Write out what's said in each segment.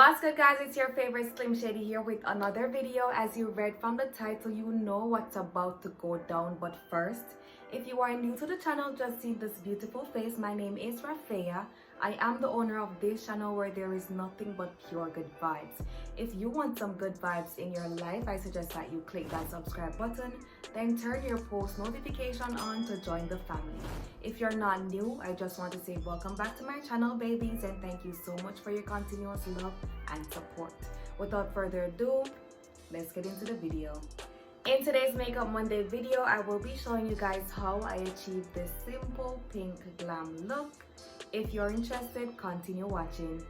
What's good, guys? It's your favorite Slim Shady here with another video. As you read from the title, you know what's about to go down. But first, if you are new to the channel, just see this beautiful face. My name is Rafaya. I am the owner of this channel where there is nothing but pure good vibes. If you want some good vibes in your life, I suggest that you click that subscribe button, then turn your post notification on to join the family. If you're not new, I just want to say welcome back to my channel, babies, and thank you so much for your continuous love and support. Without further ado, let's get into the video. In today's Makeup Monday video, I will be showing you guys how I achieved this simple pink glam look. If you're interested, continue watching.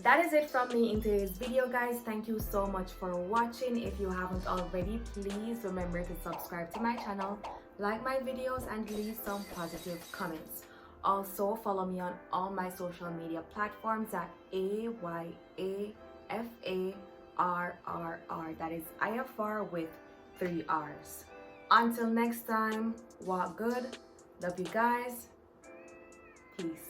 that is it from me in today's video, guys. Thank you so much for watching. If you haven't already, please remember to subscribe to my channel, like my videos, and leave some positive comments. Also follow me on all my social media platforms at AYAFARRR. That is IFR with 3 R's. Until next time, walk good. Love you guys. Peace.